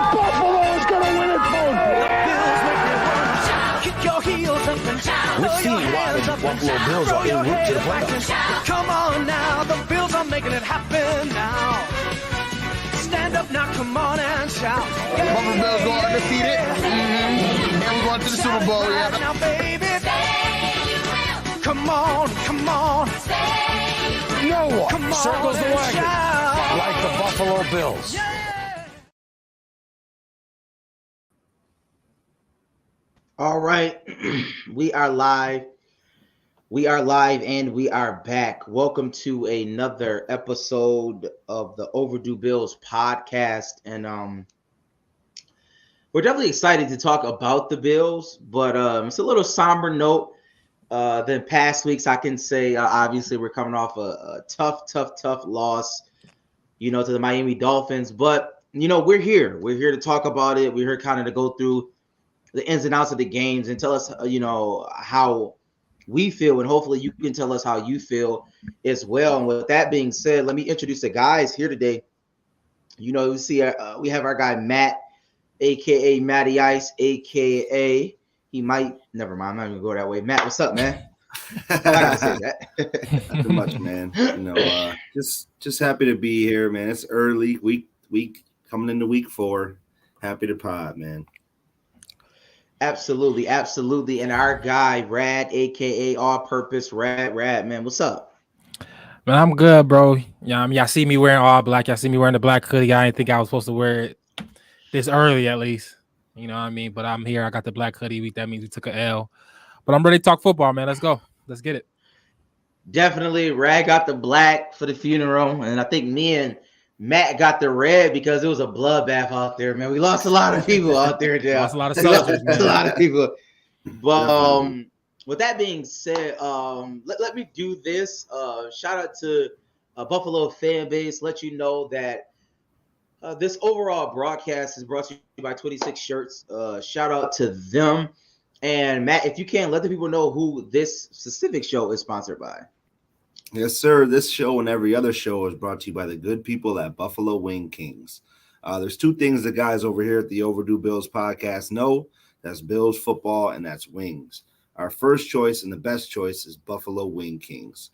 Buffalo is going to win it, folks. Kick your heels up and shout. We've seen why the Buffalo Bills are en route to the playoffs. Come on now, the Bills are making it happen now. Stand up now, come on and shout. Buffalo Bills go undefeated. And we're going to the Super Bowl, yeah. Now, baby, come on, come on. No one Come on circles the and wagon shout. like the Buffalo Bills. All right, we are live. We are live and we are back. Welcome to another episode of the Overdue Bills podcast. And we're definitely excited to talk about the Bills, but it's a little somber note than past weeks. I can say, obviously, we're coming off a tough loss, to the Miami Dolphins. But, we're here. We're here to talk about it. We're here kind of to go through the ins and outs of the games and tell us, how we feel, and hopefully you can tell us how you feel as well. And with that being said, let me introduce the guys here today. You see, we have our guy Matt, aka Matty Ice, aka never mind. I'm not gonna go that way. Matt, what's up, man? I gotta say that. Not too much, man. Just happy to be here, man. It's early week coming into week 4. Happy to pod, man. Absolutely. And our guy, Rad, aka All Purpose Rad, man, what's up? Man, I'm good, bro. Y'all see me wearing all black. Y'all see me wearing the black hoodie. I didn't think I was supposed to wear it this early, at least. You know what I mean? But I'm here. I got the black hoodie. That means we took an L. But I'm ready to talk football, man. Let's go. Let's get it. Definitely. Rad got the black for the funeral. And I think me and Matt got the red because it was a bloodbath out there, man. We lost a lot of people out there. Lost a lot of soldiers, man. A lot of people. But with that being said, let me do this. Shout out to Buffalo fan base. Let you know that this overall broadcast is brought to you by 26 Shirts. Shout out to them. And Matt, if you can, let the people know who this specific show is sponsored by. Yes, sir. This show and every other show is brought to you by the good people at Buffalo Wing Kings. There's 2 things the guys over here at the Overdue Bills podcast know. That's Bills football and that's wings. Our first choice and the best choice is Buffalo Wing Kings.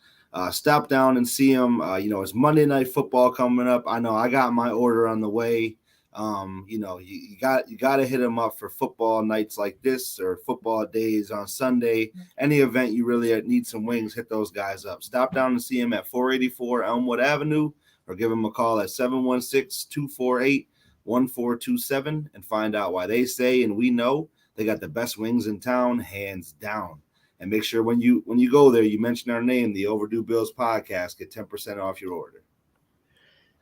Stop down and see them. It's Monday Night Football coming up. I know I got my order on the way. You got to hit them up for football nights like this or football days on Sunday. Any event you really need some wings, hit those guys up. Stop down and see them at 484 Elmwood Avenue or give them a call at 716-248-1427 and find out why they say and we know they got the best wings in town, hands down. And make sure when you go there, you mention our name, the Overdue Bills podcast, get 10% off your order.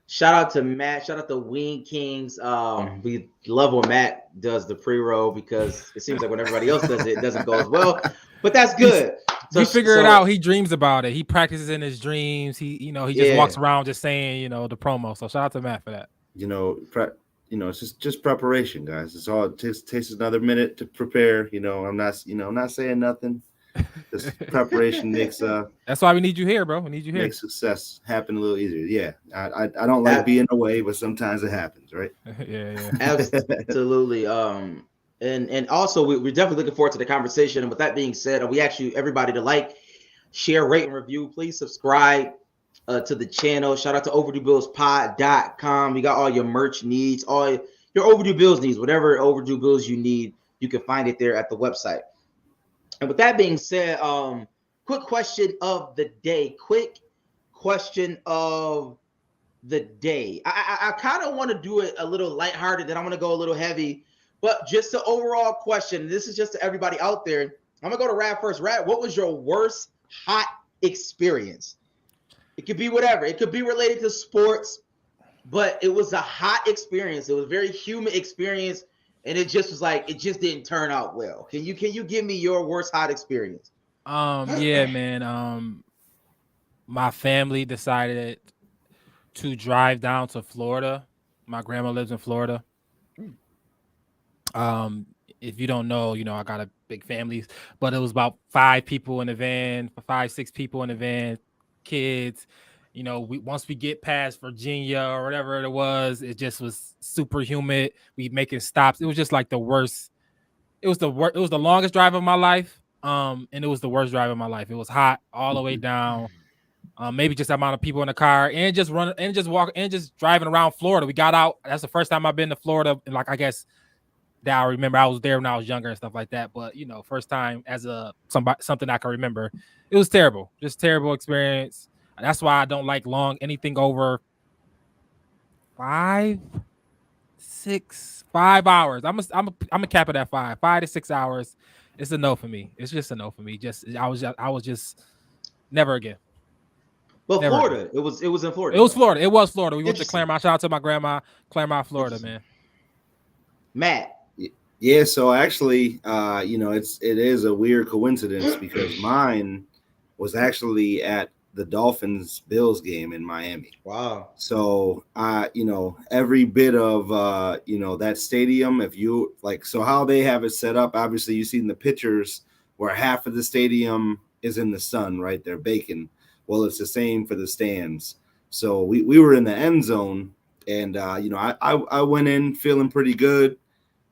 Shout out to Matt. Shout out to Wing Kings. We love when Matt does the pre-roll because it seems like when everybody else does it, it doesn't go as well. But that's good. He figured it out. He dreams about it. He practices in his dreams. He just walks around just saying, the promo. So shout out to Matt for that. It's just preparation, guys. It's all it takes another minute to prepare. I'm not saying nothing. Just preparation makes that's why we need you here, bro. We need you here. Makes success happen a little easier. Yeah. I don't like being away, but sometimes it happens, right? yeah. Absolutely. And also we're definitely looking forward to the conversation. And with that being said, we ask you everybody to share, rate, and review. Please subscribe to the channel. Shout out to OverdueBillsPod.com. We got all your merch needs, all your Overdue Bills needs, whatever Overdue Bills you need, you can find it there at the website. And with that being said, quick question of the day. I kind of want to do it a little lighthearted, then I'm going to go a little heavy. But just the overall question, this is just to everybody out there. I'm going to go to Rad first. Rad, what was your worst hot experience? It could be whatever. It could be related to sports, but it was a hot experience. It was a very humid experience. And it just was it just didn't turn out well. Can you give me your worst hot experience? Yeah, man. My family decided to drive down to Florida. My grandma lives in Florida. If you don't know, I got a big family, but it was about 5 people in the van, 5, 6 people in the van, kids. You know, once we get past Virginia or whatever it was super humid. We making stops. It was just like the worst. It was the longest drive of my life. And it was the worst drive of my life. It was hot all the way down. Maybe just the amount of people in the car and just driving around Florida. We got out. That's the first time I've been to Florida. And like, I guess that I remember I was there when I was younger and stuff like that. But, you know, first time as something I can remember. It was terrible. Just terrible experience. That's why I don't like anything over 5 hours. I'm a cap it at 5 to 6 hours. It's a no for me. It's just a no for me. I was just never again. Well, never Florida. again. It was in Florida. It was Florida. It was Florida. We went to Claremont. Shout out to my grandma, Claremont, Florida, man. Matt. Yeah, so actually, you know, it is a weird coincidence because mine was actually at the Dolphins-Bills game in Miami. Wow. So, you know, every bit of, you know, that stadium, if you like, so how they have it set up, obviously you've seen the pictures where half of the stadium is in the sun, right? They're baking. Well, it's the same for the stands. So we were in the end zone and, you know, I went in feeling pretty good.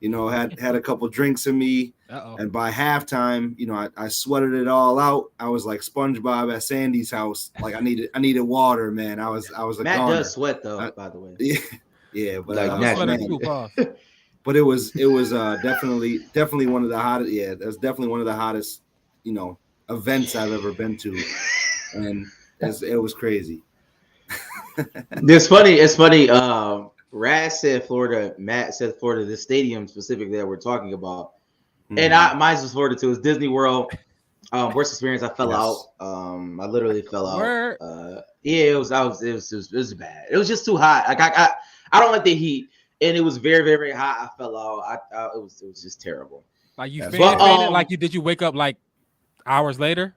You know, had a couple drinks in me. Uh-oh. And by halftime, you know, I sweated it all out. I was like SpongeBob at Sandy's house. Like I needed water, man. I was a Matt goner. does sweat though, by the way. Yeah, but like but it was definitely one of the hottest. Yeah, that's definitely one of the hottest, you know, events I've ever been to, and it was crazy. It's funny. Raz said Florida. Matt said Florida. The stadium specifically that we're talking about, and mine was Florida too. It was Disney World. Worst experience. I fell out. I literally fell out. Yeah, it was bad. It was just too hot. Like I don't like the heat, and it was very, very, very hot. I fell out. It was just terrible. Like you fainted? Like did you wake up like hours later?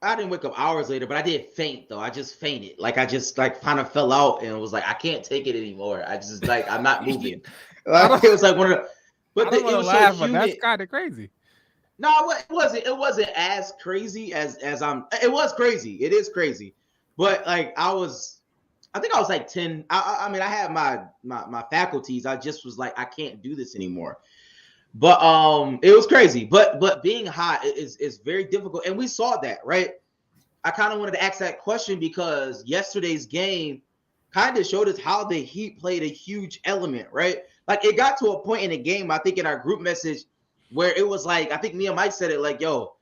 I didn't wake up hours later, but I did faint though. I just fainted. Like I just like kind of fell out and was like, I can't take it anymore. I just like I'm not moving. Like, it was like one of the. But it was so humid. That's kind of crazy. No, it wasn't. It wasn't as crazy as I'm. It was crazy. It is crazy, but like I think I was like 10. I mean, I had my faculties. I just was like, I can't do this anymore. But it was crazy. But being hot is very difficult, and we saw that, right? I kind of wanted to ask that question because yesterday's game kind of showed us how the heat played a huge element, right? Like it got to a point in the game, I think in our group message, where it was like, I think me and Mike said it like, yo,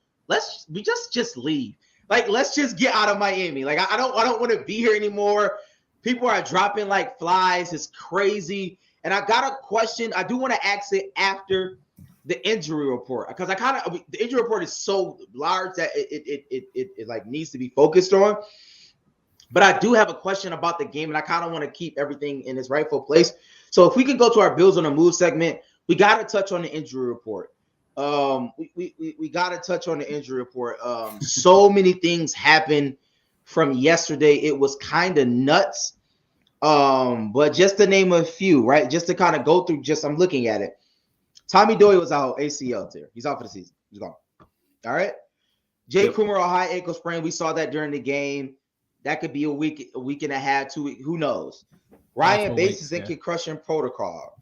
we just leave. Like, let's just get out of Miami. Like, I don't want to be here anymore. People are dropping like flies. It's crazy. And I got a question. I do want to ask it after the injury report because the injury report is so large that it like needs to be focused on. But I do have a question about the game, and I kind of want to keep everything in its rightful place. So if we could go to our Bills on the Move segment, we got to touch on the injury report. We got to touch on the injury report. So many things happened from yesterday. It was kind of nuts. But just to name a few, right? Just to kind of go through, I'm looking at it. Tommy Doyle was out, ACL tear. He's out for the season. He's gone. All right. Jay Coomer, a high ankle sprain. We saw that during the game. That could be a week and a half, 2 weeks. Who knows? Ryan Bates is in concussion protocol.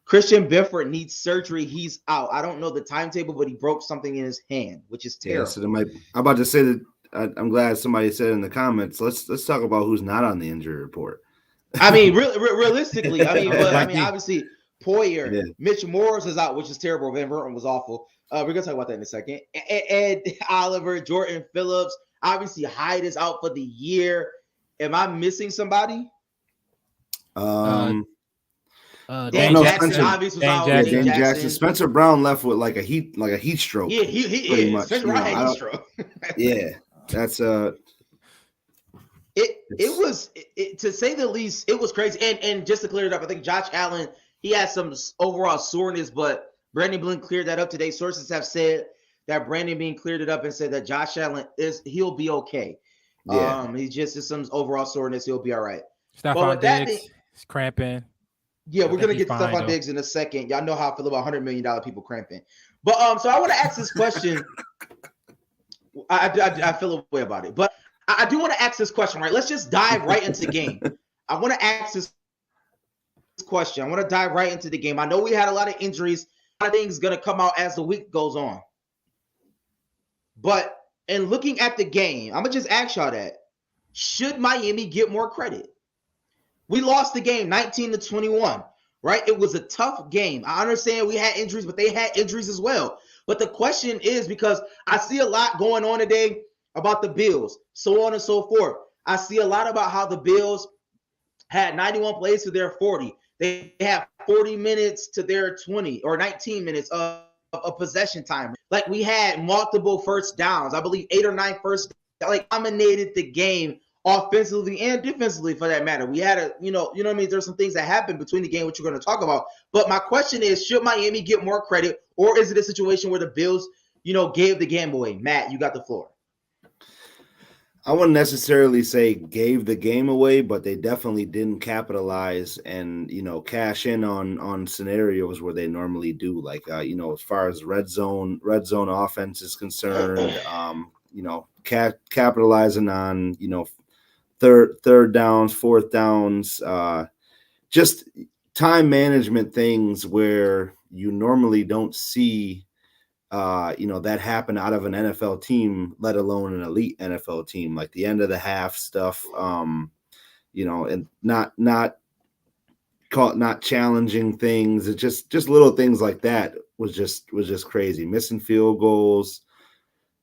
Christian Benford needs surgery. He's out. I don't know the timetable, but he broke something in his hand, which is terrible. Yeah, so I'm about to say that I'm glad somebody said in the comments. Let's talk about who's not on the injury report. I mean, realistically, obviously Poyer, Mitch Morris is out, which is terrible. Van Burton was awful. We're gonna talk about that in a second. Ed Oliver, Jordan Phillips, obviously Hyde is out for the year. Am I missing somebody? Dan Jackson obviously was out. Dan Jackson. Spencer Brown left with like a heat stroke. Yeah, he much. Spencer Brown had a heat stroke. Yeah, that's It was to say the least, it was crazy. And just to clear it up, I think Josh Allen, he had some overall soreness, but Brandon Blunt cleared that up today. Sources have said that Brandon being cleared it up and said that Josh Allen he'll be okay. Yeah. He just is some overall soreness. He'll be all right. Stephon Diggs is cramping. Yeah, we're gonna get to Stephon Diggs in a second. Y'all know how I feel about $100 million people cramping. But so I want to ask this question. I feel a way about it, but I do want to ask this question, right? Let's just dive right into the game. I want to ask this question. I want to dive right into the game. I know we had a lot of injuries. A lot of things going to come out as the week goes on. But in looking at the game, I'm going to just ask y'all that. Should Miami get more credit? We lost the game 19-21, right? It was a tough game. I understand we had injuries, but they had injuries as well. But the question is, because I see a lot going on today about the Bills, so on and so forth. I see a lot about how the Bills had 91 plays to their 40. They have 40 minutes to their 20 or 19 minutes of possession time. Like, we had multiple first downs. I believe 8 or 9 first downs. Like, dominated the game offensively and defensively, for that matter. We had you know what I mean? There's some things that happened between the game, which we're going to talk about. But my question is, should Miami get more credit, or is it a situation where the Bills, gave the game away? Matt, you got the floor. I wouldn't necessarily say gave the game away, but they definitely didn't capitalize and, cash in on scenarios where they normally do. Like, as far as red zone offense is concerned, capitalizing on, third downs, fourth downs, just time management things where you normally don't see that happened out of an NFL team, let alone an elite NFL team, like the end of the half stuff, and not challenging things. It's just little things like that was just crazy. Missing field goals.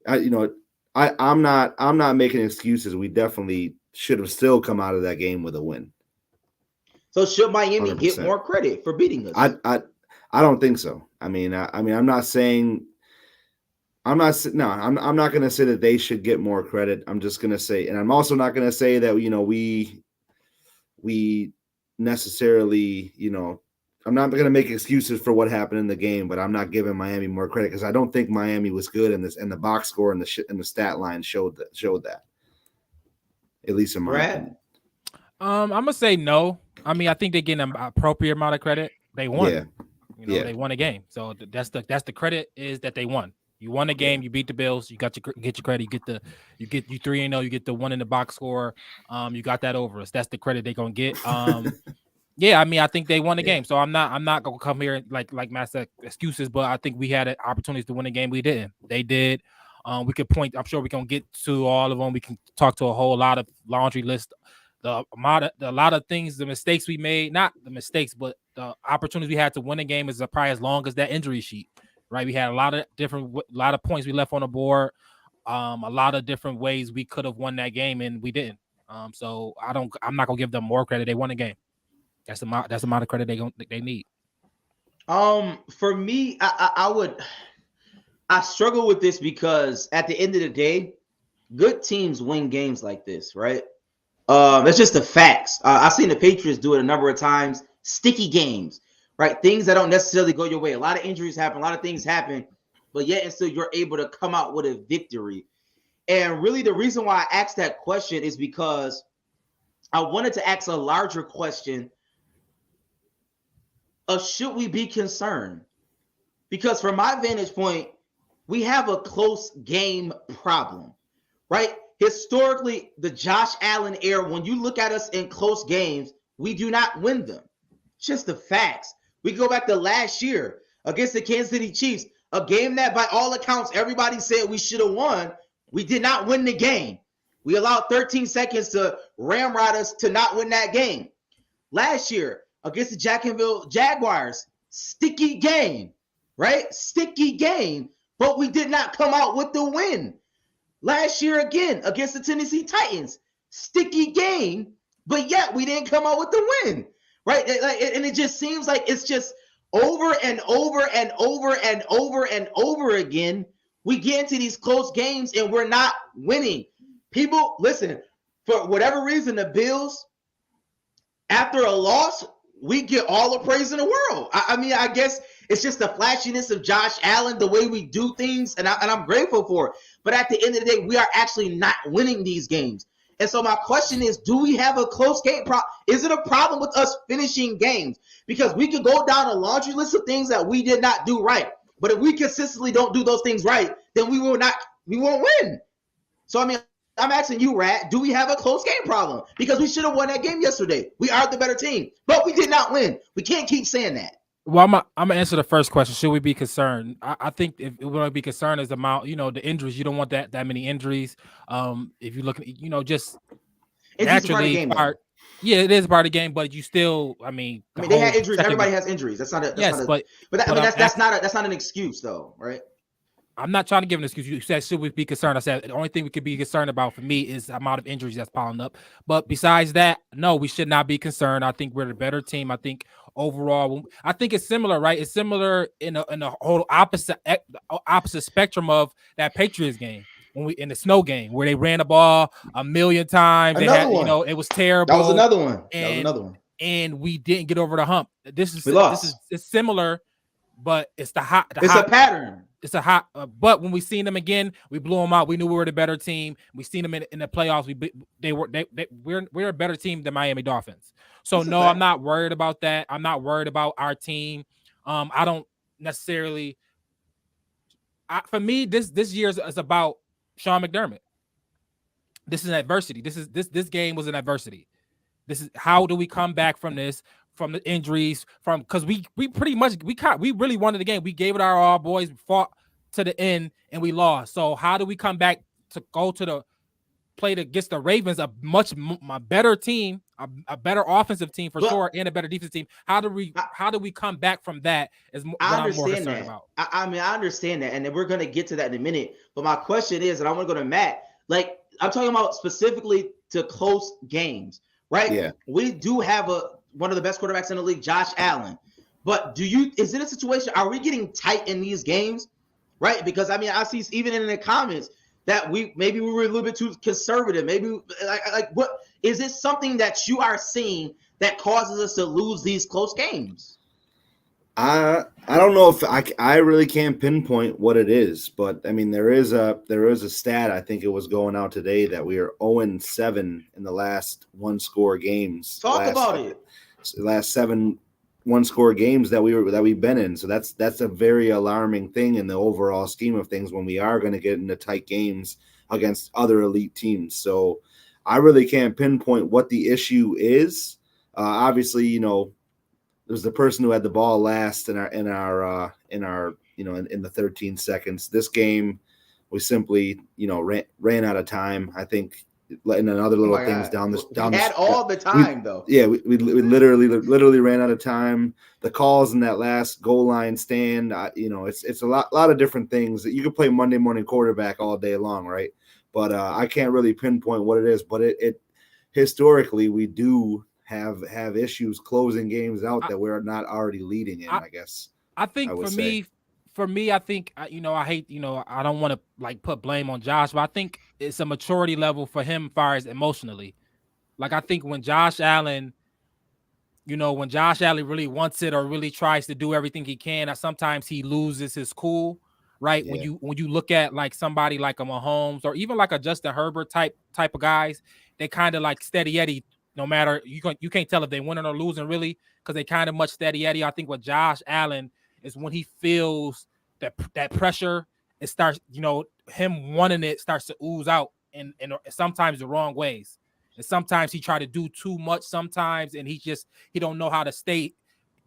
I'm not making excuses. We definitely should have still come out of that game with a win. So should Miami 100%. get more credit for beating us? I don't think so. I'm not saying. I'm not going to say that they should get more credit. I'm just going to say, and I'm also not going to say that, we necessarily, I'm not going to make excuses for what happened in the game, but I'm not giving Miami more credit because I don't think Miami was good in this, and the box score and the stat line showed that. At least in my opinion. I'm going to say no. I think they're getting an appropriate amount of credit. They won. Yeah. They won a game. So that's the credit is that they won. You won a game. You beat the Bills. You get your credit. You get 3-0. You get the one in the box score. You got that over us. That's the credit they're gonna get. I think they won the game. So I'm not gonna come here like Matt said excuses, but I think we had opportunities to win the game. We didn't. They did. We could point. I'm sure we can get to all of them. We can talk to a whole lot of laundry list. A lot of things, the mistakes we made, not the mistakes, but the opportunities we had to win a game is probably as long as that injury sheet, right? We had a lot of points we left on the board, a lot of different ways we could have won that game, and we didn't. So I'm not gonna give them more credit. They won the game. That's the amount of credit they need. For me, I struggle with this because at the end of the day, good teams win games like this, right? That's just the facts. I've seen the Patriots do it a number of times. Sticky games, right? Things that don't necessarily go your way. A lot of injuries happen. A lot of things happen. But yet and still you're able to come out with a victory. And really the reason why I asked that question is because I wanted to ask a larger question of should we be concerned? Because from my vantage point, we have a close game problem, right? Historically, the Josh Allen era, when you look at us in close games, we do not win them. It's just the facts. We go back to last year against the Kansas City Chiefs, a game that by all accounts, everybody said we should have won. We did not win the game. We allowed 13 seconds to ramrod us to not win that game. Last year against the Jacksonville Jaguars, sticky game, right? Sticky game, but we did not come out with the win. Last year again against the Tennessee Titans, sticky game, but yet we didn't come out with the win, right? And it just seems like it's just over and over and over and over and over again. We get into these close games and we're not winning. People, listen, for whatever reason, the Bills, after a loss, we get all the praise in the world. I guess it's just the flashiness of Josh Allen, the way we do things, and I'm grateful for it. But at the end of the day, we are actually not winning these games. And so my question is, do we have a close game problem? Is it a problem with us finishing games? Because we could go down a laundry list of things that we did not do right. But if we consistently don't do those things right, then we won't win. So, I'm asking you, Rat, do we have a close game problem? Because we should have won that game yesterday. We are the better team, but we did not win. We can't keep saying that. Well, I'm gonna answer the first question. Should we be concerned? I think if we want to be concerned is the amount, the injuries. You don't want that many injuries. If you look at, just Injuries are part of the naturally game, yeah, it is part of the game, but you still, I mean, they had injuries. Everybody has injuries. That's not an excuse, though, right? I'm not trying to give an excuse. You said, should we be concerned? I said, the only thing we could be concerned about for me is the amount of injuries that's piling up. But besides that, no, we should not be concerned. I think we're the better team. I think overall, I think it's similar, right? It's similar in a whole opposite spectrum of that Patriots game. When we in the snow game where they ran the ball a million times, it was terrible. That was another one. And we didn't get over the hump. This is similar, but it's a pattern. It's a hot. But when we seen them again, we blew them out. We knew we were the better team. We seen them in the playoffs. We're a better team than Miami Dolphins. So no, I'm not worried about that. I'm not worried about our team. I don't necessarily. For me, this year is about Sean McDermott. This is an adversity. This game was an adversity. This is how do we come back from this, from the injuries, because we pretty much we really wanted the game. We gave it our all, boys, fought to the end, and we lost. So how do we come back to go to the play against the Ravens, a much better team, a better offensive team for sure, and a better defensive team? How do we come back from that? Is what I'm more concerned about. I mean, I understand that, and then we're going to get to that in a minute. But my question is, and I want to go to Matt. Like, I'm talking about specifically to close games, right? Yeah. We do have one of the best quarterbacks in the league, Josh Allen. But is it a situation? Are we getting tight in these games, right? Because I mean, I see even in the comments that we were a little bit too conservative. Maybe like what is it something that you are seeing that causes us to lose these close games? I don't know if I really can't pinpoint what it is, but I mean there is a stat, I think it was going out today, that we are 0-7 in the last one-score games. Talk about it. The last 7 one-score games that we've been in. So that's a very alarming thing in the overall scheme of things when we are going to get into tight games against other elite teams. So I really can't pinpoint what the issue is. Obviously, there's the person who had the ball last in the 13 seconds. This game, we simply ran out of time. I think letting other little things down all the time though. Yeah, we literally ran out of time. The calls in that last goal line stand, it's a lot of different things that you could play Monday morning quarterback all day long, right? But I can't really pinpoint what it is. But it historically we do have issues closing games out that we're not already leading in. I guess. I think for me, I think I hate I don't want to put blame on Josh, but I think it's a maturity level for him, as far as emotionally. Like I think when Josh Allen really wants it or really tries to do everything he can, sometimes he loses his cool. Right. Yeah. When you look at somebody like a Mahomes or even like a Justin Herbert type of guys, they kind of steady Eddie. No matter you can't tell if they winning or losing really, because they kind of much steady Eddie. I think with Josh Allen is when he feels that pressure, it starts, him wanting it starts to ooze out and sometimes the wrong ways. And sometimes he try to do too much sometimes, and he don't know how to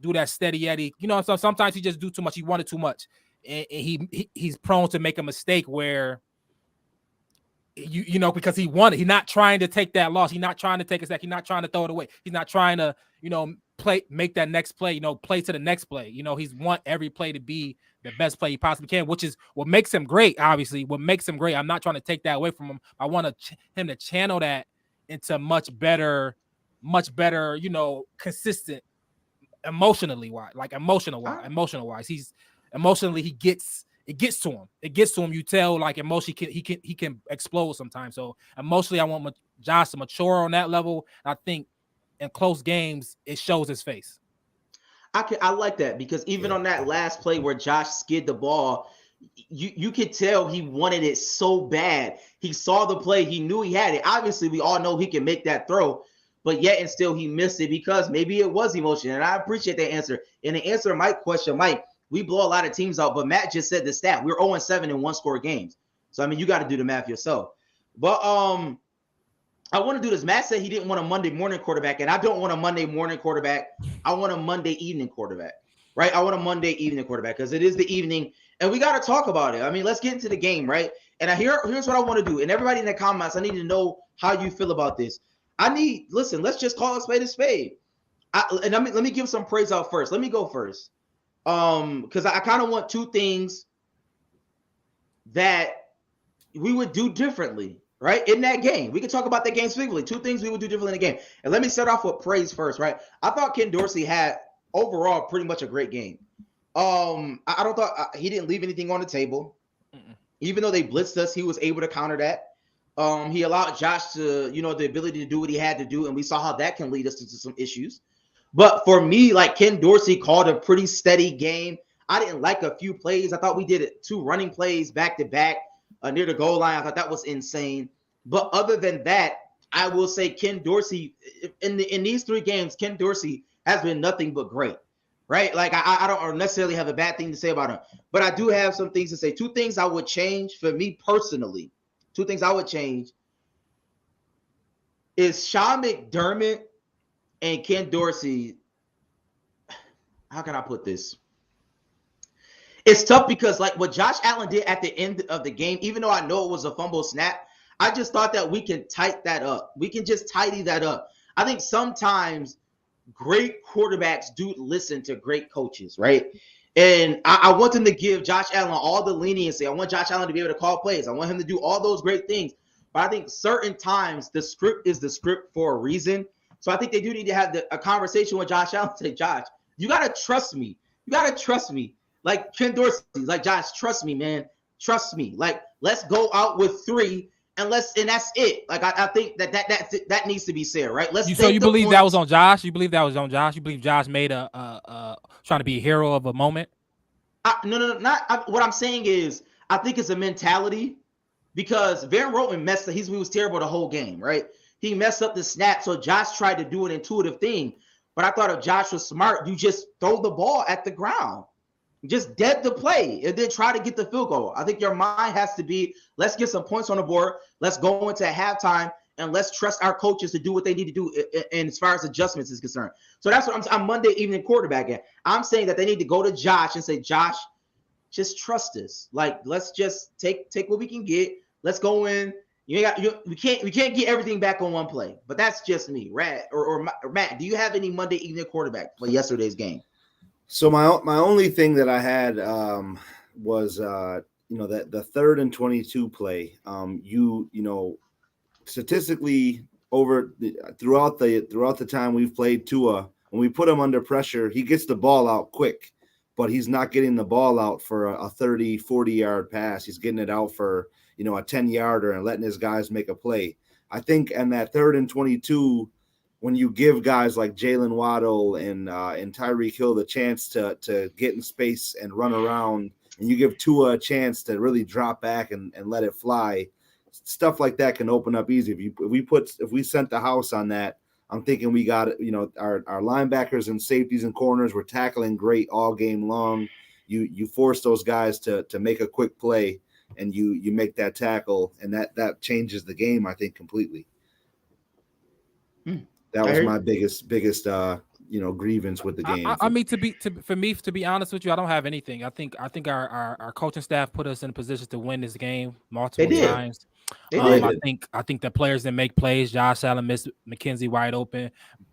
do that steady Eddie. So sometimes he just do too much. He wanted too much. And he's prone to make a mistake where because he's not trying to take that loss. He's not trying to take a sack. He's not trying to throw it away. He's not trying to, make that next play, play to the next play. He's want every play to be the best play he possibly can, which is what makes him great, obviously. What makes him great. I'm not trying to take that away from him. I want him to channel that into much better, consistent emotional wise. He's emotionally, it gets to him. It gets to him. You tell emotionally he can explode sometimes. So emotionally, I want Josh to mature on that level. I think in close games, it shows his face. I like that because even on that last play where Josh skid the ball, you could tell he wanted it so bad. He saw the play. He knew he had it. Obviously, we all know he can make that throw, but yet and still he missed it because maybe it was emotion. And I appreciate that answer. And the answer to my question, Mike, we blow a lot of teams out, but Matt just said the stat. We're 0-7 in one-score games. So, I mean, you got to do the math yourself. But I want to do this. Matt said he didn't want a Monday morning quarterback, and I don't want a Monday morning quarterback. I want a Monday evening quarterback, right? I want a Monday evening quarterback because it is the evening, and we got to talk about it. I mean, let's get into the game, right? And here's what I want to do. And everybody in the comments, I need to know how you feel about this. Listen, let's just call a spade a spade. Let me give some praise out first. Let me go first. Because I kind of want two things that we would do differently, right? In that game. We can talk about that game specifically. Two things we would do differently in the game. And let me start off with praise first, right? I thought Ken Dorsey had overall pretty much a great game. I don't thought he didn't leave anything on the table. Even though they blitzed us, he was able to counter that. He allowed Josh to, the ability to do what he had to do, and we saw how that can lead us to some issues. But for me, like, Ken Dorsey called a pretty steady game. I didn't like a few plays. I thought we did 2 running plays back to back near the goal line. I thought that was insane. But other than that, I will say Ken Dorsey, in these 3 games, Ken Dorsey has been nothing but great, right? Like, I don't necessarily have a bad thing to say about him, but I do have some things to say. 2 things I would change for me personally. 2 things I would change is Sean McDermott and Ken Dorsey. How can I put this? It's tough because, like, what Josh Allen did at the end of the game, even though I know it was a fumble snap, I just thought that we can tighten that up. We can just tidy that up. I think sometimes great quarterbacks do listen to great coaches, right? And I want them to give Josh Allen all the leniency. I want Josh Allen to be able to call plays. I want him to do all those great things. But I think certain times the script is the script for a reason. So I think they do need to have a conversation with Josh Allen. Say, Josh, you got to trust me. You got to trust me. Like Ken Dorsey, like, Josh, trust me, man. Trust me. Like, let's go out with 3 and that's it. Like, I think that needs to be said, right? So you believe that was on Josh? You believe that was on Josh? You believe Josh made a trying to be a hero of a moment? No, what I'm saying is I think it's a mentality because Van Roten messed up. He was terrible the whole game, right? He messed up the snap, so Josh tried to do an intuitive thing. But I thought if Josh was smart, you just throw the ball at the ground. Just dead the play and then try to get the field goal. I think your mind has to be, let's get some points on the board. Let's go into halftime and let's trust our coaches to do what they need to do. And as far as adjustments is concerned. So that's what I'm Monday evening quarterbacking. I'm saying that they need to go to Josh and say, Josh, just trust us. Like, let's just take what we can get. Let's go in. We can't get everything back on one play, but that's just me. Or Matt, do you have any Monday evening quarterback for yesterday's game? So my only thing that I had was that the 3rd and 22 play. Statistically throughout the time we've played Tua, when we put him under pressure, he gets the ball out quick, but he's not getting the ball out for a 30, 40-yard pass. He's getting it out for a 10-yarder and letting his guys make a play. I think in that 3rd and 22. When you give guys like Jalen Waddle and Tyreek Hill the chance to get in space and run around, and you give Tua a chance to really drop back and let it fly, stuff like that can open up easy. If we sent the house on that, I'm thinking we got our linebackers and safeties and corners were tackling great all game long. You force those guys to make a quick play, and you make that tackle, and that changes the game, I think, completely. That was my biggest grievance with the game. I mean, to be honest with you, I don't have anything. I think our coaching staff put us in a position to win this game multiple times. I think the players that make plays. Josh Allen missed McKenzie wide open.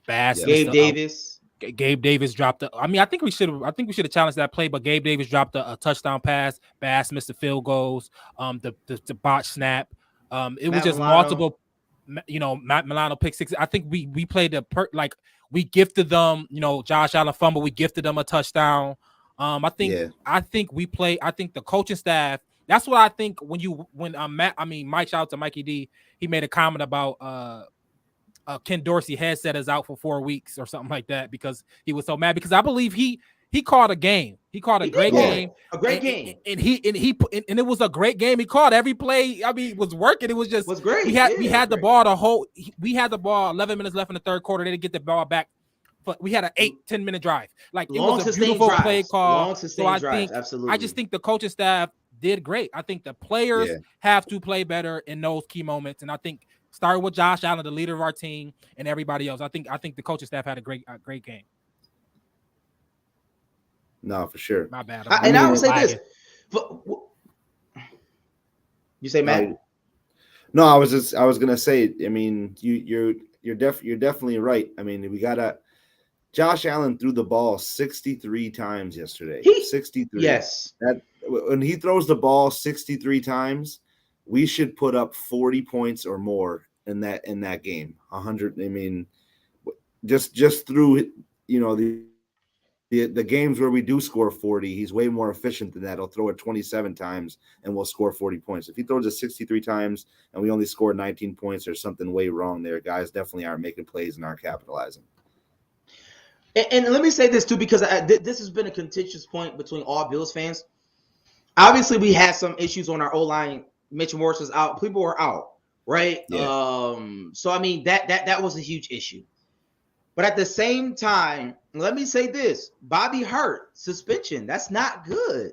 Bass, Gabe Davis dropped. I think we should have challenged that play, but Gabe Davis dropped a touchdown pass. Bass missed the field goals. The botch snap. It was just multiple. Matt Milano pick 6. I think we played we gifted them, Josh Allen fumble. We gifted them a touchdown. I think the coaching staff. That's what I think when Mike, shout out to Mikey D. He made a comment about Ken Dorsey headset is out for 4 weeks or something like that because he was so mad because I believe he called a game. He called a great game. A great game. And it was a great game. He called every play. It was working. It was just great. We had the ball we had the ball 11 minutes left in the 3rd quarter. They didn't get the ball back. But we had an 8-10 minute drive. Like, it was a beautiful play call. So I just think the coaching staff did great. I think the players have to play better in those key moments, and I think starting with Josh Allen, the leader of our team, and everybody else. I think the coaching staff had a great game. No, for sure. My bad. I would say this. You say, Matt? No, I was gonna say. I mean, you're definitely right. I mean, we gotta. Josh Allen threw the ball 63 times yesterday. 63. Yes. That when he throws the ball 63 times, we should put up 40 points or more in that game. 100. I mean, just through the games where we do score 40, he's way more efficient than that. He'll throw it 27 times and we'll score 40 points. If he throws it 63 times and we only score 19 points, there's something way wrong there. Guys definitely aren't making plays and aren't capitalizing. And let me say this too, because this has been a contentious point between all Bills fans. Obviously, we had some issues on our O-line. Mitch Morse was out. People were out, right? Yeah. So I mean that was a huge issue. But at the same time, let me say this: Bobby Hurt suspension. That's not good,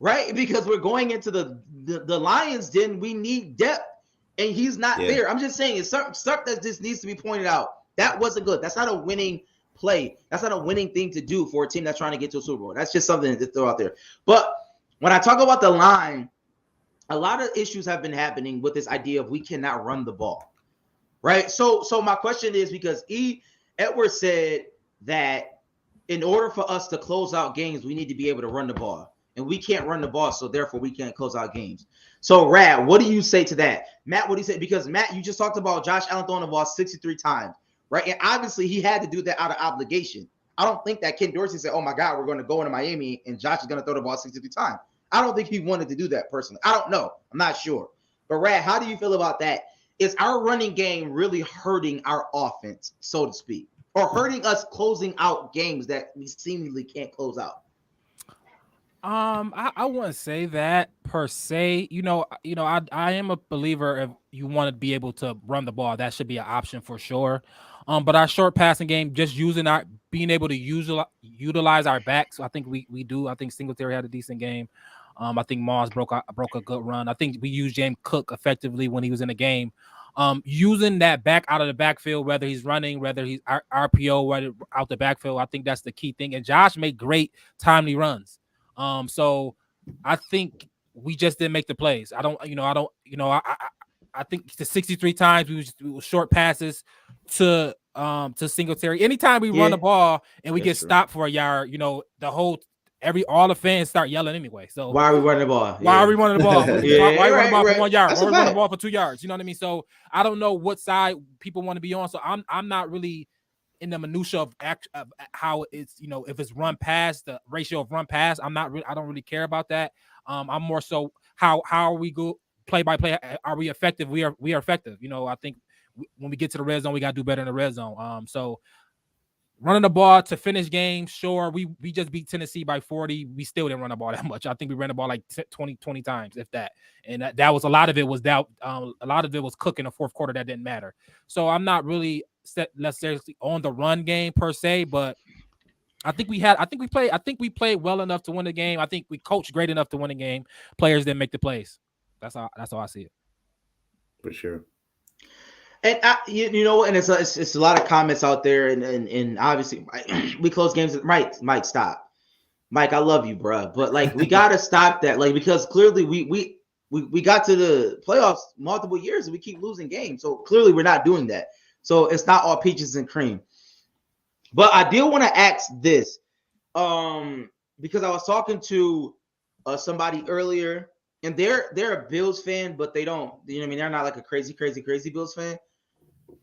right? Because we're going into the Lions den. We need depth, and he's not there. I'm just saying, it's stuff that just needs to be pointed out. That wasn't good. That's not a winning play. That's not a winning thing to do for a team that's trying to get to a Super Bowl. That's just something to throw out there. But when I talk about the line, a lot of issues have been happening with this idea of we cannot run the ball, right? So my question is, because Edwards said that in order for us to close out games, we need to be able to run the ball, and we can't run the ball, so therefore we can't close out games. So Rad, what do you say to that? Matt, what do you say? Because Matt, you just talked about Josh Allen throwing the ball 63 times. Right, and obviously he had to do that out of obligation. I don't think that Ken Dorsey said, "Oh my God, we're going to go into Miami and Josh is going to throw the ball 63 times." I don't think he wanted to do that personally. I don't know. I'm not sure. But Rad, how do you feel about that? Is our running game really hurting our offense, so to speak, or hurting us closing out games that we seemingly can't close out? I wouldn't say that per se. I am a believer if you want to be able to run the ball, that should be an option for sure. But our short passing game, just being able to utilize our backs, I think we do. I think Singletary had a decent game. I think Moss broke a good run. I think we used James Cook effectively when he was in the game. Using that back out of the backfield, whether he's running, whether he's RPO, whether out the backfield, I think that's the key thing. And Josh made great timely runs. So I think we just didn't make the plays. I think the 63 times we were short passes to Singletary. Anytime we run the ball and we get stopped for a yard, all the fans start yelling anyway. So why are we running the ball? Why are we running the ball? Why are we running the ball for 1 yard? That's or we running the ball for 2 yards? You know what I mean? So I don't know what side people want to be on. So I'm not really in the minutia of how it's, if it's run pass, the ratio of run pass, I don't really care about that. I'm more so how are we go play by play? Are we effective? We are effective. I think when we get to the red zone, we got to do better in the red zone. So running the ball to finish games, sure. We just beat Tennessee by 40. We still didn't run the ball that much. I think we ran the ball like 20 times, if that. And that was a lot of it was doubt. A lot of it was Cook in the fourth quarter that didn't matter. So I'm not really necessarily on the run game per se, but I think we played well enough to win the game. I think we coached great enough to win the game. Players didn't make the plays. That's how I see it. For sure. And and it's a lot of comments out there, and obviously we close games. Mike, stop. Mike, I love you, bro, but like we gotta stop that, like, because clearly we got to the playoffs multiple years and we keep losing games, so clearly we're not doing that. So it's not all peaches and cream. But I did want to ask this, because I was talking to somebody earlier, and they're a Bills fan, but they don't, they're not like a crazy Bills fan.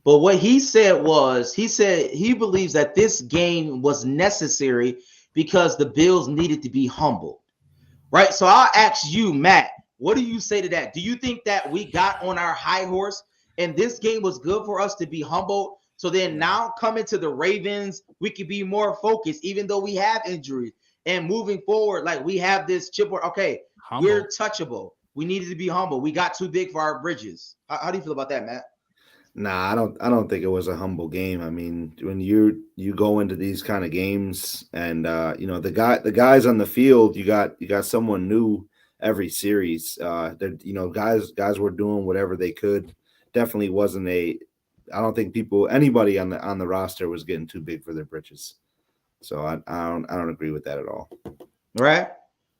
But what he said was, he believes that this game was necessary because the Bills needed to be humbled, right? So I'll ask you, Matt, what do you say to that? Do you think that we got on our high horse and this game was good for us to be humbled? So then now coming to the Ravens, we can be more focused, even though we have injuries. And moving forward, like we have this chip, okay, we're touchable. We needed to be humble. We got too big for our bridges. How do you feel about that, Matt? Nah, I don't think it was a humble game. I mean, when you go into these kind of games and the guys on the field, you got someone new every series. That guys were doing whatever they could. Definitely wasn't I don't think anybody on the roster was getting too big for their britches. So I don't agree with that at all. Right?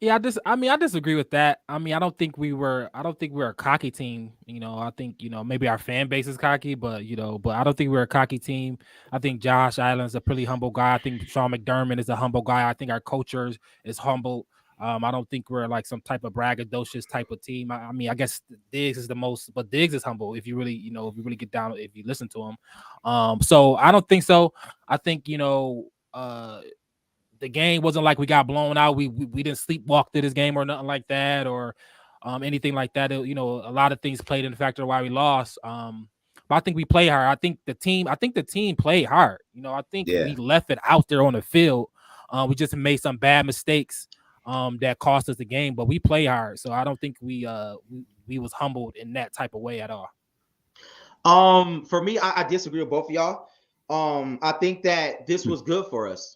Yeah, I disagree with that. I mean, I don't think we're a cocky team. I think, maybe our fan base is cocky, but I don't think we're a cocky team. I think Josh Allen's a pretty humble guy. I think Sean McDermott is a humble guy. I think our culture is humble. I don't think we're like some type of braggadocious type of team. I mean, I guess Diggs is the most, but Diggs is humble if you really get down, if you listen to him. So I don't think so. I think, the game wasn't like we got blown out. We didn't sleepwalk through this game or nothing like that, or anything like that. A lot of things played in the factor why we lost. But I think we play hard. I think the team played hard. I think we left it out there on the field. We just made some bad mistakes that cost us the game, but we play hard. So I don't think we was humbled in that type of way at all. For me, I disagree with both of y'all. I think that this was good for us.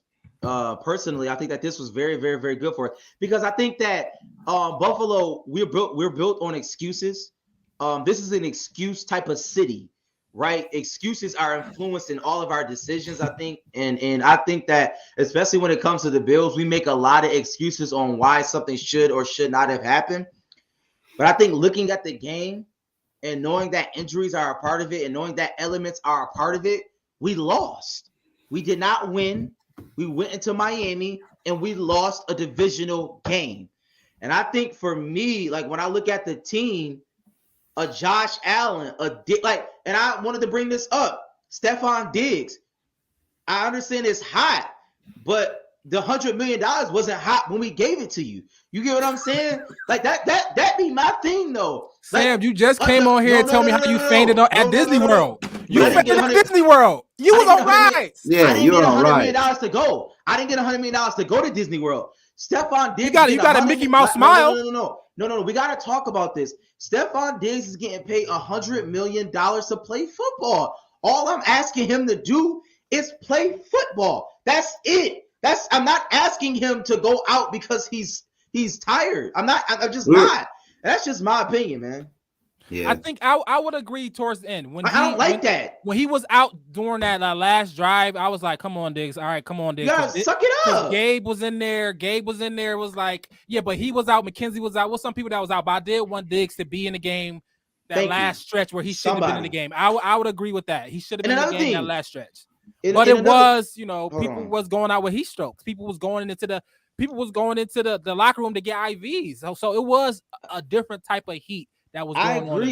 Personally, I think that this was very, very, very good for us because I think that Buffalo, we're built on excuses. This is an excuse type of city, right? Excuses are influenced in all of our decisions, I think, and I think that especially when it comes to the Bills, we make a lot of excuses on why something should or should not have happened. But I think looking at the game and knowing that injuries are a part of it and knowing that elements are a part of it, we lost. We did not win. We went into Miami and we lost a divisional game. And I think for me, like when I look at the team, a Josh Allen, and I wanted to bring this up, Stephon Diggs. I understand it's hot, but the $100 million wasn't hot when we gave it to you. You get what I'm saying? Like that be my thing though. Sam, you just came on here and tell me how you fainted at Disney World. You fainted at Disney World. You was all right. Yeah, you were all right. $100 million to go. I didn't get $100 million to go to Disney World. Stephon Diggs. You got a Mickey Mouse smile. No. We got to talk about this. Stephon Diggs is getting paid $100 million to play football. All I'm asking him to do is play football. That's it. I'm not asking him to go out because he's tired. I'm just not. That's just my opinion, man. Yeah. I think I would agree towards the end. I don't like that. When he was out during that last drive, I was like, come on, Diggs. All right, come on, Diggs. You gotta suck it up. Gabe was in there. Was like, yeah, but he was out. McKenzie was out. Well, some people that was out, but I did want Diggs to be in the game stretch where he should have been in the game. I would agree with that. He should have been in the game that last stretch. But it was, people was going out with heat strokes. People was going into the locker room to get IVs. So it was a different type of heat that was going on.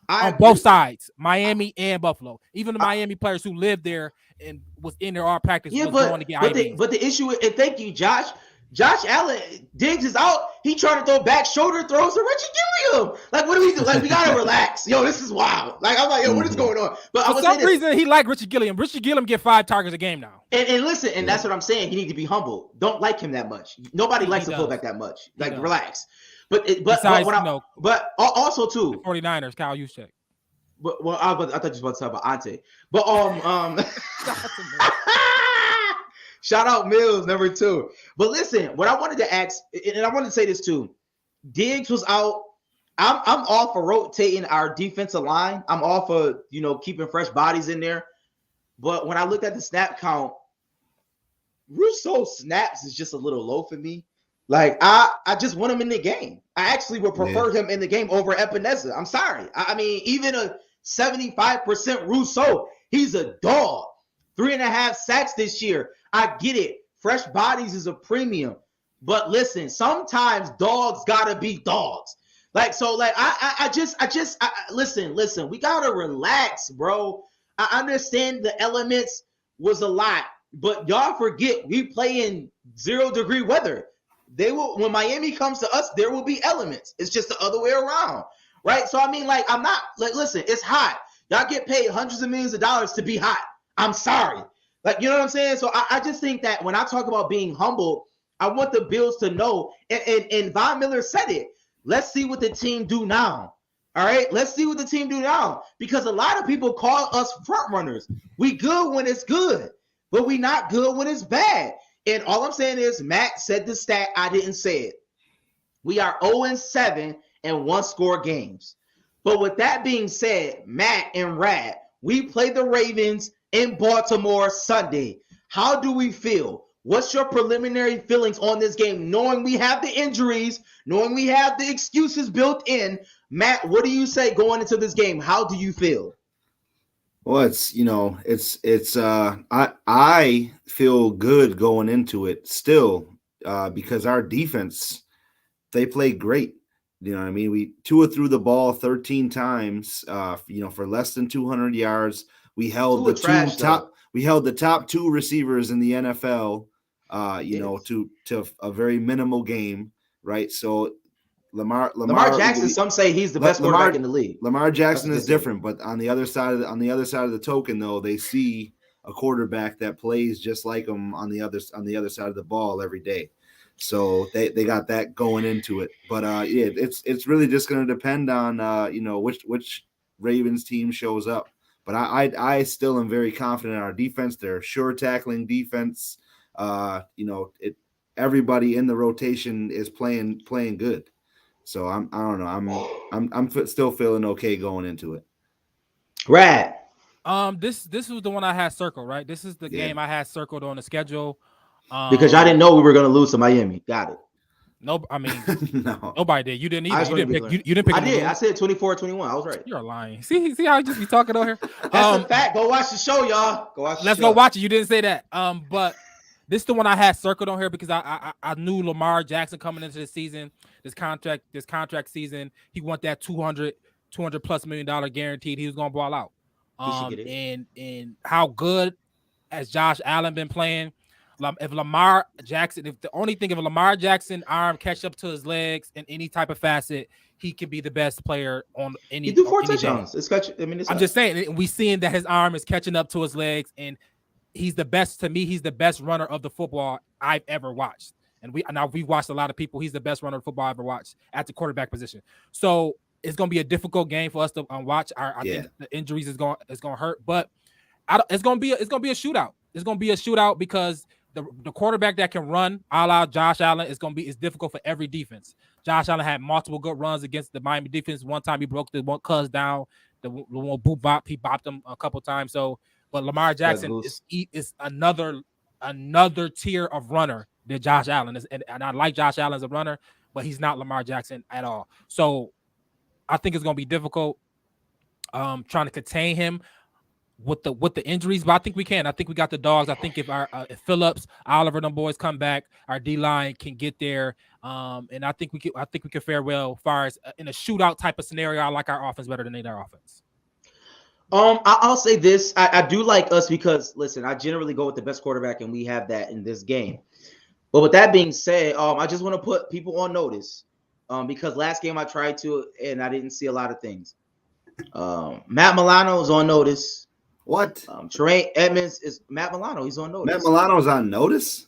I agree. Both sides, Miami and Buffalo. Even the Miami players who lived there and was in there all practice was going to get IVs. But the issue is, and thank you, Josh. Josh Allen, Diggs is out. He trying to throw back shoulder throws to Richie Gilliam. Like, what do we do? Like, we gotta relax. Yo, this is wild. Like, I'm like, yo, what is going on? But for some reason, he liked Richie Gilliam. Richie Gilliam get 5 targets a game now. And listen, and that's what I'm saying. He need to be humble. Don't like him that much. Nobody likes a fullback that much. Like, relax. But also too, 49ers, Kyle Juszczyk. But I thought you were about to talk about Ante. But shout out Mills, number 2. But listen, what I wanted to ask, and I wanted to say this too. Diggs was out. I'm all for rotating our defensive line. I'm all for keeping fresh bodies in there. But when I looked at the snap count, Rousseau snaps is just a little low for me. Like I just want him in the game. I actually would prefer him in the game over Epinesa. I'm sorry. I mean, even a 75% Rousseau, he's a dog. 3.5 sacks this year. I get it. Fresh bodies is a premium. But listen, sometimes dogs gotta be dogs. Listen, we gotta relax, bro. I understand the elements was a lot, but y'all forget we play in 0-degree weather. When Miami comes to us, there will be elements. It's just the other way around, right? So I mean, listen, it's hot. Y'all get paid hundreds of millions of dollars to be hot. I'm sorry. Like, you know what I'm saying? So I just think that when I talk about being humble, I want the Bills to know, and Von Miller said it, let's see what the team do now. All right? Let's see what the team do now. Because a lot of people call us front runners. We good when it's good, but we not good when it's bad. And all I'm saying is Matt said the stat. I didn't say it. We are 0-7 in one-score games. But with that being said, Matt and Rad, we play the Ravens in Baltimore Sunday. How do we feel? What's your preliminary feelings on this game, knowing we have the injuries, knowing we have the excuses built in? Matt, what do you say going into this game? How do you feel? Well, I feel good going into it still because our defense, they play great. You know what I mean? We Tua threw the ball 13 times, for less than 200 yards. We held the top two receivers in the NFL, to a very minimal game, right? So Lamar Jackson, some say he's the best quarterback in the league. Lamar Jackson is different, but on the other side of the token, though, they see a quarterback that plays just like him on the other side of the ball every day. So they got that going into it. But it's really just going to depend on which Ravens team shows up. But I still am very confident in our defense. They're sure tackling defense. Everybody in the rotation is playing good. So I don't know. I'm still feeling okay going into it. Rad. This was the one I had circled, right? This is the game I had circled on the schedule. Because I didn't know we were going to lose to Miami. Got it. No, I mean, no. Nobody did. You didn't either. You didn't pick. I did. I said 24-21. I was right. You're lying. See how you just be talking on here. That's a fact. Go watch the show, y'all. Let's go watch it. You didn't say that. But this is the one I had circled on here because I knew Lamar Jackson coming into the season, this contract season, he want that $200+ million guaranteed. He was gonna ball out. And how good has Josh Allen been playing? If Lamar Jackson arm catch up to his legs in any type of facet, he can be the best player on any. He do 4 touchdowns. I'm just saying, we seeing that his arm is catching up to his legs, and he's the best. To me, he's the best runner of the football I've ever watched. And we watched a lot of people. He's the best runner of football I've ever watched at the quarterback position. So it's going to be a difficult game for us to watch. I think the injuries is going to hurt, but it's going to be a shootout. It's going to be a shootout because the quarterback that can run, a la Josh Allen, is difficult for every defense. Josh Allen had multiple good runs against the Miami defense. One time he broke the one cuz down, the one boot bop. He bopped him a couple times. So, but Lamar Jackson is another tier of runner than Josh Allen is, and I like Josh Allen as a runner, but he's not Lamar Jackson at all. So, I think it's going to be difficult trying to contain him with the injuries, but I think we can. I think we got the dogs. I think if Phillips, Oliver, them boys come back, our D line can get there, and I think we can fare well as far as in a shootout type of scenario. I like our offense better than their offense. I'll say this: I do like us because listen, I generally go with the best quarterback, and we have that in this game. But with that being said, I just want to put people on notice because last game I tried to, and I didn't see a lot of things. Matt Milano is on notice. What? Trey Edmonds is Matt Milano. He's on notice. Matt Milano's on notice?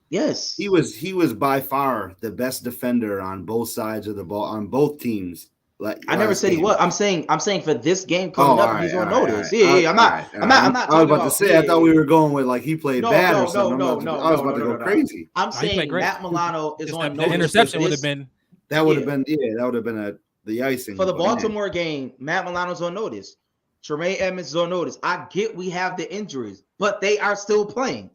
Yes. He was by far the best defender on both sides of the ball on both teams. I never said he was. I'm saying for this game coming up, he's on notice. Yeah. I'm not. I was about to say. I thought we were going with like he played bad or something. I was about to go crazy. I'm saying Matt Milano is on notice. The interception would have been. That would have been the icing for the Baltimore game. Matt Milano's on notice. Tremaine Edmonds is on notice. I get we have the injuries, but they are still playing.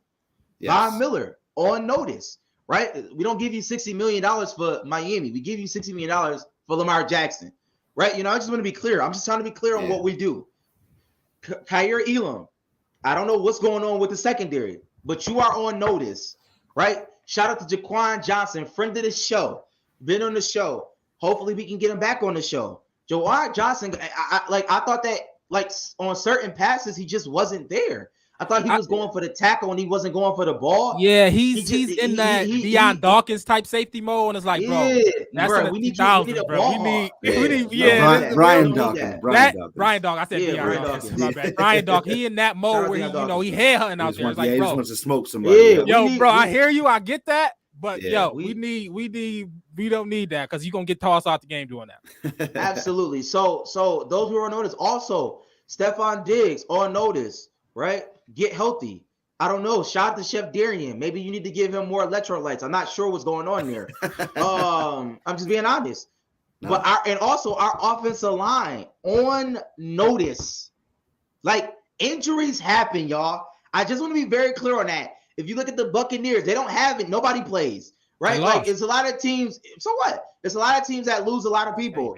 Yes. Von Miller on notice, right? We don't give you $60 million for Miami. We give you $60 million for Lamar Jackson, right? I just want to be clear. I'm just trying to be clear on what we do. Kyer Elam, I don't know what's going on with the secondary, but you are on notice, right? Shout out to Jaquan Johnson, friend of the show, been on the show. Hopefully we can get him back on the show. Jaquan Johnson, I thought that on certain passes, he just wasn't there. I thought he was going for the tackle and he wasn't going for the ball. Yeah, he's in that Deion Dawkins type safety mode, and it's like, bro, that's we need a ball. Brian Dawkins. Brian Dawkins. I said Deion Dawkins. My bad. Brian Dawkins. He in that mode where he head hunting out there. It's like, he bro, just wants to smoke somebody. I hear you. I get that. But we don't need that because you're gonna get tossed out the game doing that. Absolutely. So those who are on notice, also Stephon Diggs on notice, right? Get healthy. I don't know. Shout out to Chef Darian. Maybe you need to give him more electrolytes. I'm not sure what's going on there. I'm just being honest. No. But also our offensive line on notice. Like, injuries happen, y'all. I just want to be very clear on that. If you look at the Buccaneers, they don't have it. Nobody plays, right? Like, it's a lot of teams. So what? There's a lot of teams that lose a lot of people.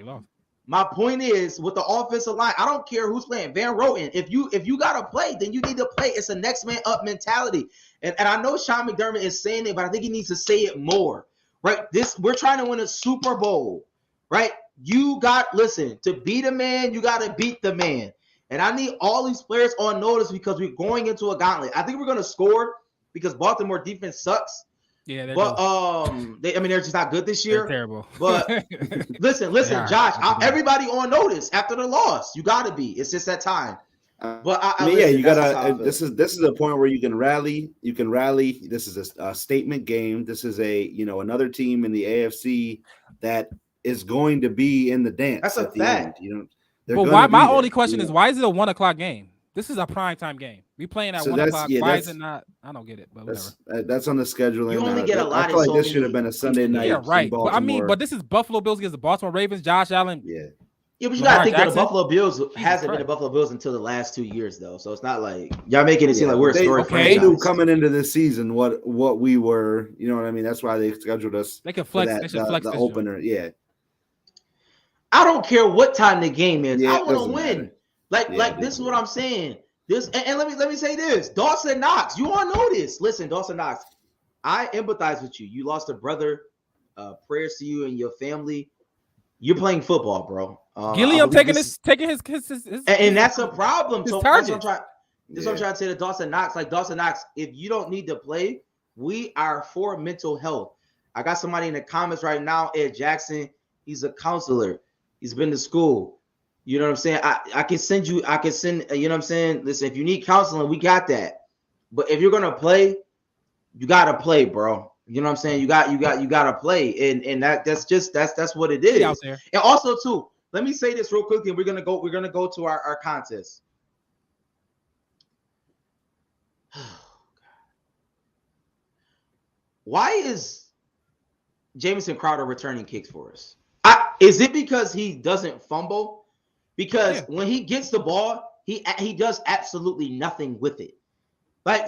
My point is, with the offensive line, I don't care who's playing. Van Roten, if you got to play, then you need to play. It's a next man up mentality. And I know Sean McDermott is saying it, but I think he needs to say it more, right? We're trying to win a Super Bowl, right? To beat a man, you got to beat the man. And I need all these players on notice because we're going into a gauntlet. I think we're going to score because Baltimore defense sucks. Yeah, but they're just not good this year. They're terrible. But listen, Josh, everybody on notice after the loss. You got to be. It's just that time. But you gotta. This is a point where you can rally. You can rally. This is a statement game. This is another team in the AFC that is going to be in the dance. That's a fact. But why? My only question is, why is it a 1 o'clock game? This is a primetime game. We playing at 1 o'clock. Why is it not? I don't get it. But whatever. That's on the schedule. You only get a lot. I feel like this should have been a Sunday night. Yeah, right. But this is Buffalo Bills against the Baltimore Ravens. Josh Allen. Yeah, but you gotta think that the Buffalo Bills hasn't been the Buffalo Bills until the last 2 years, though. So it's not like y'all making it seem like we're a story. They knew coming into this season what we were. You know what I mean? That's why they scheduled us. They can flex. They should flex the opener. Yeah. I don't care what time the game is. I want to win. Like this is what I'm saying. And let me say this. Dawson Knox, you all know this. Listen, Dawson Knox, I empathize with you. You lost a brother. Prayers to you and your family. You're playing football, bro. Gilliam taking his and that's a problem. So that's what I'm trying to say to Dawson Knox. Like, Dawson Knox, if you don't need to play, we are for mental health. I got somebody in the comments right now, Ed Jackson. He's a counselor. He's been to school. You know what I'm saying? I can send, you know what I'm saying? Listen, if you need counseling, we got that. But if you're going to play, you got to play, bro. You know what I'm saying? You got to play. And that's what it is. Out there. And also too, let me say this real quickly. And we're going to go to our contest. Why is Jamison Crowder returning kicks for us? Is it because he doesn't fumble? Because when he gets the ball, he does absolutely nothing with it. I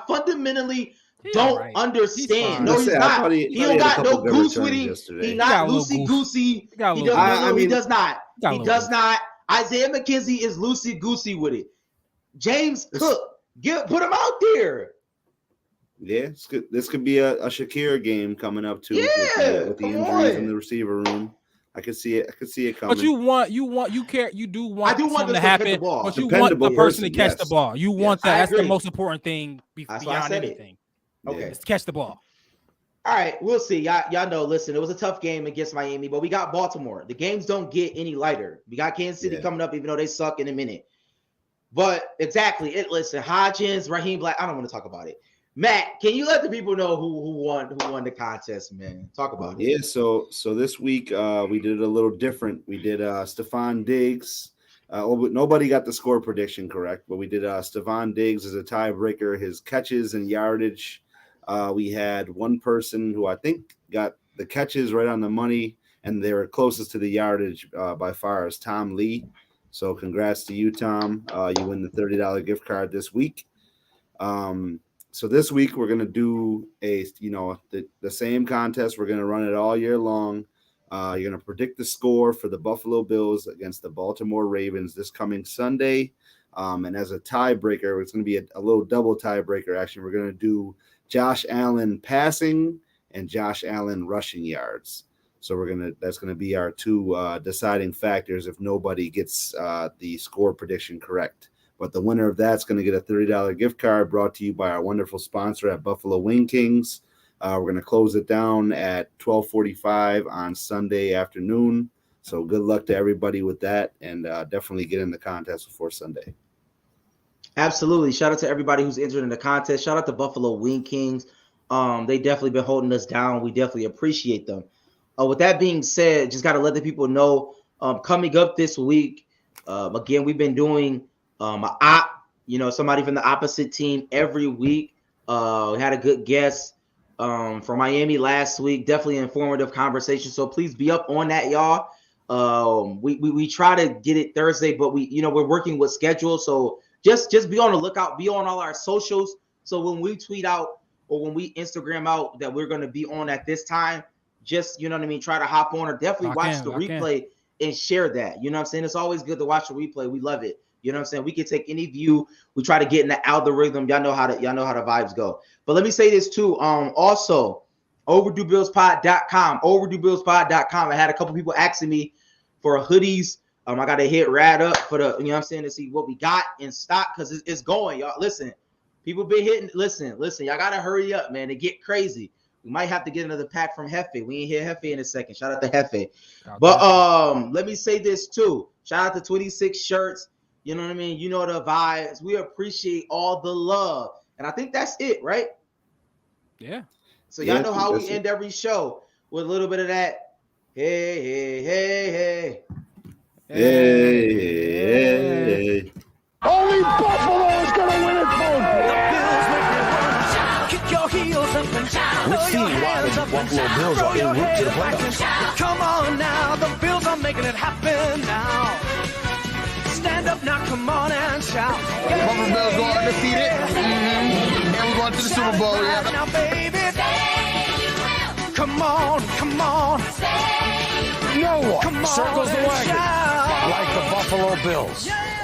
fundamentally don't understand. No, he's not. He don't got no goose with him. He's not loosey goosey. He does not. He does not. Isaiah McKenzie is loosey goosey with it. James Cook, put him out there. Yeah, this could be a Shakir game coming up too. With the injuries in the receiver room. I could see it coming. But you do want something to happen. But you want the person to catch the ball. You want that. That's the most important thing beyond anything. Okay, it's catch the ball. All right, we'll see. Y'all know, listen, it was a tough game against Miami, but we got Baltimore. The games don't get any lighter. We got Kansas City coming up, even though they suck in a minute. But exactly, listen, Hodgins, Raheem Black, I don't want to talk about it. Matt, can you let the people know who won the contest, man? Talk about it. Yeah, so this week we did it a little different. We did Stephon Diggs. Nobody got the score prediction correct, but we did Stephon Diggs as a tiebreaker, his catches and yardage. We had one person who I think got the catches right on the money, and they were closest to the yardage by far as Tom Lee. So congrats to you, Tom. You win the $30 gift card this week. So this week we're gonna do the same contest. We're gonna run it all year long. You're gonna predict the score for the Buffalo Bills against the Baltimore Ravens this coming Sunday. And as a tiebreaker, it's gonna be a little double tiebreaker. Actually, we're gonna do Josh Allen passing and Josh Allen rushing yards. So that's gonna be our two deciding factors if nobody gets the score prediction correct. But the winner of that's going to get a $30 gift card brought to you by our wonderful sponsor at Buffalo Wing Kings. We're going to close it down at 12:45 on Sunday afternoon. So good luck to everybody with that, and definitely get in the contest before Sunday. Absolutely. Shout out to everybody who's entered in the contest. Shout out to Buffalo Wing Kings. They definitely been holding us down. We definitely appreciate them. With that being said, just got to let the people know coming up this week, again, we've been doing somebody from the opposite team every week. We had a good guest from Miami last week. Definitely informative conversation. So please be up on that, y'all. We try to get it Thursday, but we're working with schedule. So just be on the lookout. Be on all our socials. So when we tweet out or when we Instagram out that we're going to be on at this time, just try to hop on or definitely watch the replay and share that. You know what I'm saying? It's always good to watch the replay. We love it. You know what I'm saying? We can take any view. We try to get in the algorithm. Y'all know how the vibes go. But let me say this too. Also, overduebillspod.com. Overduebillspod.com. I had a couple people asking me for hoodies. I got to hit Rad up for the, to see what we got in stock because it's going, y'all. Listen, people been hitting. Listen, y'all got to hurry up, man. It get crazy. We might have to get another pack from Hefe. We ain't hear Hefe in a second. Shout out to Hefe. But let me say this too. Shout out to 26 shirts. You know what I mean? You know the vibes. We appreciate all the love. And I think that's it, right? Yeah. So y'all know how we end every show with a little bit of that. Hey, hey, hey, hey. Hey, hey, hey. Only Buffalo is going to win it, folks. Kick your heels up and down. Let's see why the Buffalo Bills are en route to the playoffs. Come on now, the Bills are making it happen now. Stand up now, come on and shout. Buffalo Bills go undefeated. And we're going to the Super Bowl. Yeah. Now, baby, come on. No one Come on circles the and wagon shout. like the Buffalo Bills. Yeah.